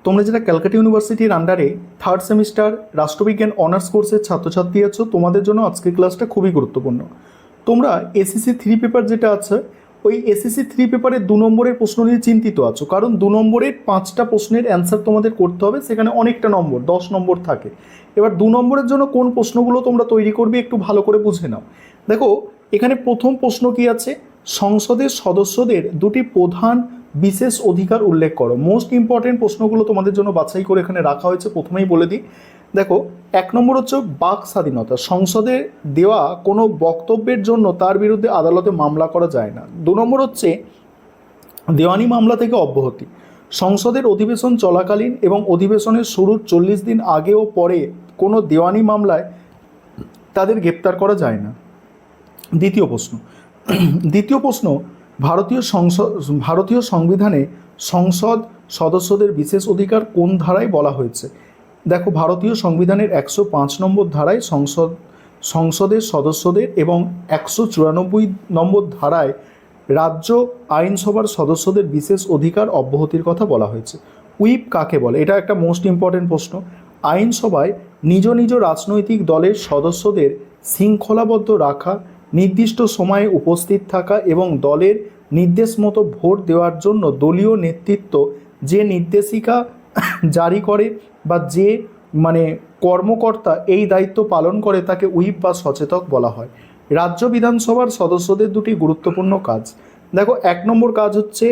তোমরা যারা ক্যালকাটা ইউনিভার্সিটির আন্ডারে থার্ড সেমিস্টার রাষ্ট্রবিজ্ঞান অনার্স কোর্সের ছাত্রছাত্রী আছো, তোমাদের জন্য আজকের ক্লাসটা খুবই গুরুত্বপূর্ণ। তোমরা এসএসসি 3 পেপার যেটা আছে, ওই এসএসসি 3 পেপারের 2 নম্বরের প্রশ্ন নিয়ে চিন্তিত আছো, কারণ 2 নম্বরের 5টা প্রশ্নের অ্যান্সার তোমাদের করতে হবে, সেখানে অনেকটা নম্বর 10 নম্বর থাকে। এবার 2 নম্বরের জন্য কোন প্রশ্নগুলো তোমরা তৈরি করবে একটু ভালো করে বুঝে নাও। দেখো, এখানে প্রথম প্রশ্ন কি আছে, সংসদের সদস্যদের দুটি প্রধান বিশেষ অধিকার উল্লেখ করো। মোস্ট ইম্পর্টেন্ট প্রশ্নগুলো তোমাদের জন্য বাছাই করে এখানে রাখা হয়েছে, প্রথমেই বলে দিই। দেখো, 1 নম্বর হচ্ছে বাক স্বাধীনতা, সংসদে দেওয়া কোনো বক্তব্যের জন্য তার বিরুদ্ধে আদালতে মামলা করা যায় না। 2 নম্বর হচ্ছে দেওয়ানি মামলা থেকে অব্যাহতি, সংসদের অধিবেশন চলাকালীন এবং অধিবেশনের শুরুর 40 দিন আগে ও পরে কোনো দেওয়ানি মামলায় তাদের গ্রেপ্তার করা যায় না। দ্বিতীয় প্রশ্ন, ভারতীয় সংবিধানে সংসদ সদস্যদের বিশেষ অধিকার কোন ধারায় বলা হয়েছে? দেখো, ভারতীয় সংবিধানের 105 নম্বর ধারায় সংসদের সদস্যদের এবং 194 নম্বর ধারায় রাজ্য আইনসভার সদস্যদের বিশেষ অধিকার অব্যাহতির কথা বলা হয়েছে। হুইপ কাকে বলে? এটা একটা মোস্ট ইম্পর্টেন্ট প্রশ্ন। আইনসভায় নিজ নিজ রাজনৈতিক দলের সদস্যদের শৃঙ্খলাবদ্ধ রাখা, নির্দিষ্ট সময়ে উপস্থিত থাকা এবং দলের নির্দেশ মতো ভোট দেওয়ার জন্য দলীয় নেতৃত্ব যে নির্দেশিকা জারি করে বা যে কর্মকর্তা এই দায়িত্ব পালন করে তাকে হুইপ বা সচেতক বলা হয়। রাজ্য বিধানসভার সদস্যদের দুটি গুরুত্বপূর্ণ কাজ। দেখো, 1 নম্বর কাজ হচ্ছে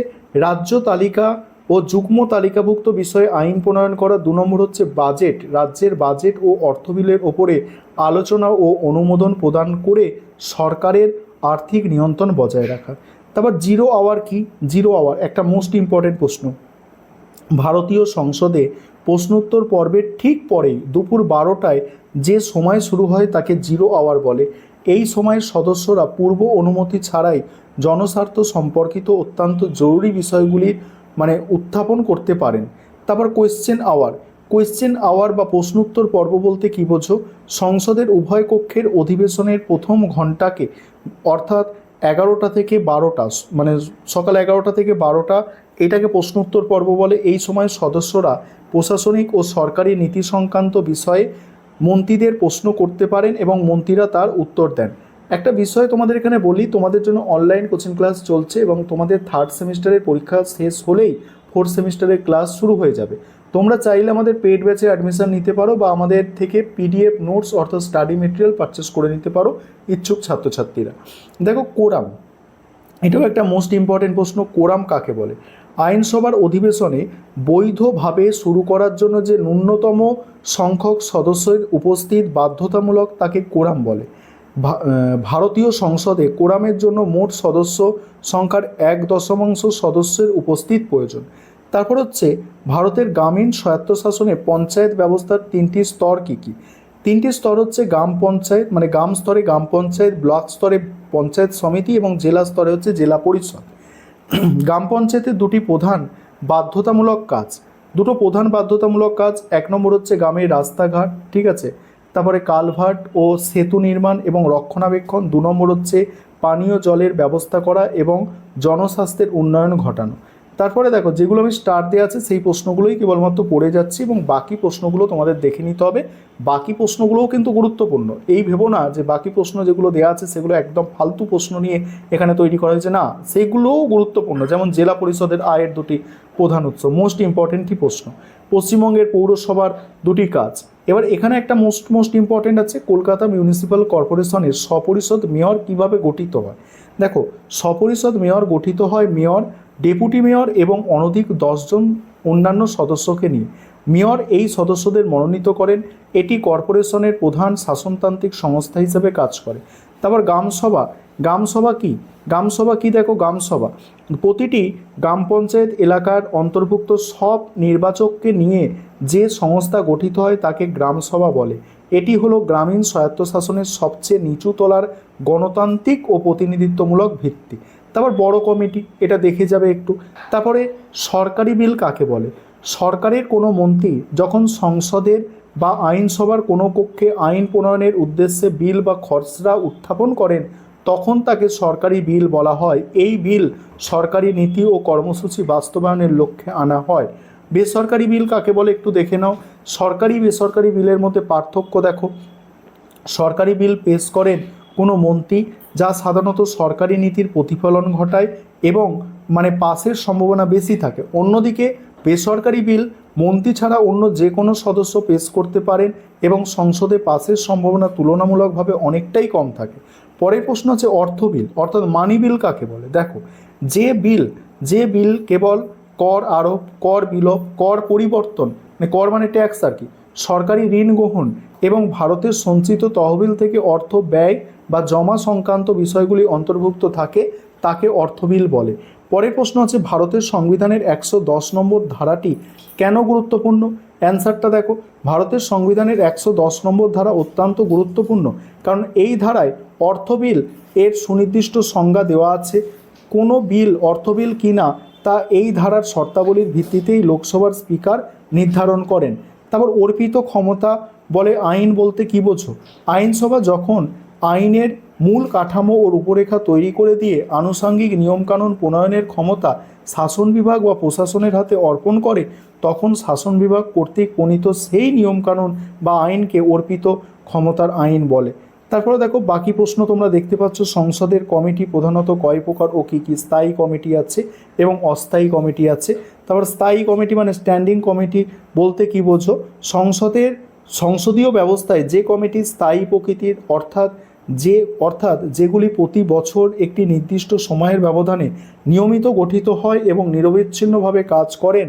রাজ্য তালিকা ও যুগ্ম তালিকাভুক্ত বিষয়ে আইন প্রণয়ন করা। 2 নম্বর হচ্ছে বাজেট, রাজ্যের বাজেট ও অর্থবিলের ওপরে আলোচনা ও অনুমোদন প্রদান করে সরকারের আর্থিক নিয়ন্ত্রণ বজায় রাখা। তারপর 0 আওয়ার কি? 0 আওয়ার একটা মোস্ট ইম্পর্টেন্ট প্রশ্ন। ভারতীয় সংসদে প্রশ্নোত্তর পর্বের ঠিক পরেই দুপুর 12টায় যে সময় শুরু হয় তাকে 0 আওয়ার বলে। এই সময় সদস্যরা পূর্ব অনুমতি ছাড়াই জনস্বার্থ সম্পর্কিত অত্যন্ত জরুরি বিষয়গুলি উত্থাপন করতে পারেন। তারপর কোয়েশ্চেন আওয়ার বা প্রশ্নোত্তর পর্ব বলতে কী বোঝো? সংসদের উভয় কক্ষের অধিবেশনের প্রথম ঘণ্টাকে, অর্থাৎ 11টা থেকে 12টা, সকাল 11টা থেকে 12টা, এটাকে প্রশ্নোত্তর পর্ব বলে। এই সময় সদস্যরা প্রশাসনিক ও সরকারি নীতি সংক্রান্ত বিষয়ে মন্ত্রীদের প্রশ্ন করতে পারেন এবং মন্ত্রীরা তার উত্তর দেন। একটা বিষয় তোমাদের এখানে বলি, তোমাদের জন্য অনলাইন কোচিং ক্লাস চলছে এবং তোমাদের 3rd সেমিস্টারের পরীক্ষা শেষ হলেই 4th সেমিস্টারের ক্লাস শুরু হয়ে যাবে। তোমরা চাইলে আমাদের পেড ব্যাচে অ্যাডমিশন নিতে পারো বা আমাদের থেকে পিডিএফ নোটস অর্থাৎ স্টাডি মেটেরিয়াল পারচেস করে নিতে পারো ইচ্ছুক ছাত্রছাত্রীরা। দেখো, কোরাম, এটাও একটা মোস্ট ইম্পর্টেন্ট প্রশ্ন। কোরাম কাকে বলে? আইনসভার অধিবেশনে বৈধভাবে শুরু করার জন্য যে ন্যূনতম সংখ্যক সদস্যের উপস্থিত বাধ্যতামূলক, তাকে কোরাম বলে। ভারতীয় সংসদে কোরামের জন্য মোট সদস্য সংখ্যার 1/10 সদস্যের উপস্থিত প্রয়োজন। তারপর হচ্ছে ভারতের গ্রামীণ স্বায়ত্তশাসনে পঞ্চায়েত ব্যবস্থার 3টি স্তর কী কী? 3টি স্তর হচ্ছে গ্রাম পঞ্চায়েত, গ্রাম স্তরে গ্রাম পঞ্চায়েত, ব্লক স্তরে পঞ্চায়েত সমিতি এবং জেলা স্তরে হচ্ছে জেলা পরিষদ। গ্রাম পঞ্চায়েতের দুটো প্রধান বাধ্যতামূলক কাজ। 1 নম্বর হচ্ছে গ্রামের রাস্তাঘাট, ঠিক আছে, তারপরে কালভার্ট ও সেতু নির্মাণ এবং রক্ষণাবেক্ষণ। 2 নম্বর হচ্ছে পানীয় জলের ব্যবস্থা করা এবং জনস্বাস্থ্যের উন্নয়ন ঘটানো। তারপরে দেখো, যেগুলো আমি স্টার দেওয়া আছে সেই প্রশ্নগুলোই কেবলমাত্র পড়ে যাচ্ছি এবং বাকি প্রশ্নগুলো তোমাদের দেখে নিতে হবে। বাকি প্রশ্নগুলোও কিন্তু গুরুত্বপূর্ণ, এই ভেবো না যে বাকি প্রশ্ন যেগুলো দেওয়া আছে সেগুলো একদম ফালতু প্রশ্ন নিয়ে এখানে তৈরি করা হয়েছে, না, সেগুলোও গুরুত্বপূর্ণ। যেমন জেলা পরিষদের আয়ের 2টি প্রধান উৎস, মোস্ট ইম্পর্টেন্টই প্রশ্ন। পশ্চিমবঙ্গের পৌরসভার 2টি কাজ। এবার এখানে একটা মোস্ট ইম্পর্টেন্ট আছে, কলকাতা মিউনিসিপ্যাল কর্পোরেশনের স্বপরিষদ মেয়র কিভাবে গঠিত হয়? দেখো, স্বপরিষদ মেয়র গঠিত হয় মেয়র, ডেপুটি মেয়র এবং অনধিক 10 জন অন্যান্য সদস্যকে নিয়ে। মেয়র এই সদস্যদের মনোনীত করেন। এটি কর্পোরেশনের প্রধান শাসনতান্ত্রিক সংস্থা হিসেবে কাজ করে। তারপর গ্রামসভা কি? দেখো, গ্রামসভা প্রতিটি গ্রাম পঞ্চায়েত এলাকার অন্তর্ভুক্ত সব নির্বাচককে নিয়ে যে সংস্থা গঠিত হয় তাকে গ্রামসভা বলে। এটি হলো গ্রামীণ স্বায়ত্তশাসনের সবচেয়ে নিচু তলার গণতান্ত্রিক ও প্রতিনিধিত্বমূলক ভিত্তি। তারপর বড় কমিটি, এটা দেখে যাবে একটু। তারপরে সরকারি বিল কাকে বলে? সরকারের কোনো মন্ত্রী যখন সংসদের বা আইনসভার কোনো কক্ষে আইন প্রণয়নের উদ্দেশ্যে বিল বা খসড়া উত্থাপন করেন তখন তাকে সরকারি বিল বলা হয়। এই বিল সরকারি নীতি ও কর্মসূচি বাস্তবায়নের লক্ষ্যে আনা হয়। বেসরকারি বিল কাকে বলে একটু দেখে নাও। সরকারি বেসরকারি বিলের মধ্যে পার্থক্য দেখো। সরকারি বিল পেশ করেন কোনো মন্ত্রী, যা সাধারণত সরকারি নীতির প্রতিফলন ঘটায় এবং মানে পাসের সম্ভাবনা বেশি থাকে। অন্যদিকে বেসরকারি বিল মন্ত্রী ছাড়া অন্য যে কোনো সদস্য পেশ করতে পারেন এবং সংসদে পাসের সম্ভাবনা তুলনামূলকভাবে অনেকটাই কম থাকে। পরের প্রশ্ন হচ্ছে অর্থ বিল, অর্থাৎ মানি বিল কাকে বলে। দেখো, যে বিল কেবল কর আরোপ, কর বিলোপ, কর পরিবর্তন, মানে কর মানে ট্যাক্স আর কি, সরকারি ঋণ গ্রহণ এবং ভারতের সঞ্চিত তহবিল থেকে অর্থ ব্যয় বা জমা সংক্রান্ত বিষয়গুলি অন্তর্ভুক্ত থাকে, তাকে অর্থ বিল বলে। পরের প্রশ্ন হচ্ছে ভারতের সংবিধানের 110 নম্বর ধারাটি কেন গুরুত্বপূর্ণ। অ্যান্সারটা দেখো, ভারতের সংবিধানের 110 নম্বর ধারা অত্যন্ত গুরুত্বপূর্ণ, কারণ এই ধারায় অর্থ বিল এর সুনির্দিষ্ট সংজ্ঞা দেওয়া আছে। কোনো বিল অর্থ বিল কিনা তা এই ধারার শর্তাবলীর ভিত্তিতেই লোকসভার স্পিকার নির্ধারণ করেন। তারপর অর্পিত ক্ষমতা বলে আইন বলতে কী বোঝো। আইনসভা যখন আইনের মূল কাঠামো ও রূপরেখা তৈরি করে দিয়ে আনুষঙ্গিক নিয়মকানুন প্রণয়নের ক্ষমতা শাসন বিভাগ বা প্রশাসনের হাতে অর্পণ করে, তখন শাসন বিভাগ কর্তৃক প্রণীত সেই নিয়মকানুন বা আইনকে অর্পিত ক্ষমতার আইন বলে। তারপরে দেখো বাকি প্রশ্ন তোমরা দেখতে পাচ্ছ। সংসদের কমিটি প্রধানত কয় প্রকার ও কী কী। স্থায়ী কমিটি আছে এবং অস্থায়ী কমিটি আছে। তারপর স্থায়ী কমিটি মানে স্ট্যান্ডিং কমিটি বলতে কী বোঝো। সংসদীয় ব্যবস্থায় যে কমিটি স্থায়ী প্রকৃতির, অর্থাৎ যেগুলি প্রতি বছর একটি নির্দিষ্ট সময়ের ব্যবধানে নিয়মিত গঠিত হয় এবং নিরবিচ্ছিন্নভাবে কাজ করেন,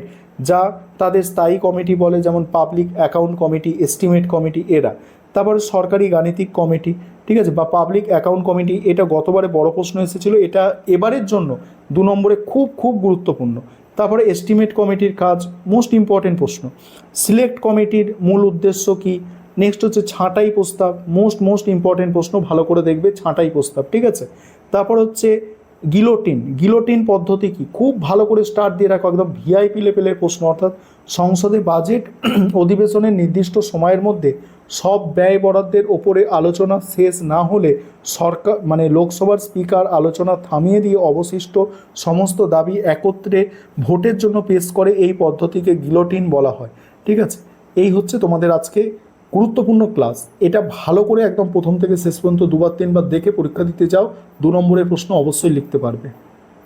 যা তাদের স্থায়ী কমিটি বলে, যেমন public account committee, estimate committee এরা। তারপরে সরকারি গাণিতিক কমিটি, ঠিক আছে, বা পাবলিক অ্যাকাউন্ট কমিটি, এটা গতবারে বড় প্রশ্ন এসেছিল, এটা এবারের জন্য 2 নম্বরে খুব গুরুত্বপূর্ণ। তারপরে এস্টিমেট কমিটির কাজ, মোস্ট ইম্পর্টেন্ট প্রশ্ন। সিলেক্ট কমিটির মূল উদ্দেশ্য কী। নেক্সট হচ্ছে ছাঁটাই প্রস্তাব, মোস্ট ইম্পর্টেন্ট প্রশ্ন, ভালো করে দেখবে ছাঁটাই প্রস্তাব, ঠিক আছে। তারপর হচ্ছে গিলোটিন পদ্ধতি কি, খুব ভালো করে স্টার্ট দিয়ে রাখো, একদম ভিআইপি লেভেলের প্রশ্ন। অর্থাৎ সংসদে বাজেট অধিবেশনের নির্দিষ্ট সময়ের মধ্যে সব ব্যয় বরাদ্দের ওপরে আলোচনা শেষ না হলে সরকার মানে লোকসভার স্পিকার আলোচনা থামিয়ে দিয়ে অবশিষ্ট সমস্ত দাবি একত্রে ভোটের জন্য পেশ করে। এই পদ্ধতিকে গিলোটিন বলা হয়, ঠিক আছে। এই হচ্ছে তোমাদের আজকে গুরুত্বপূর্ণ ক্লাস। এটা ভালো করে একদম প্রথম থেকে শেষ পর্যন্ত 2-3 বার দেখে পরীক্ষা দিতে যাও, 2 নম্বরের প্রশ্ন অবশ্যই লিখতে পারবে।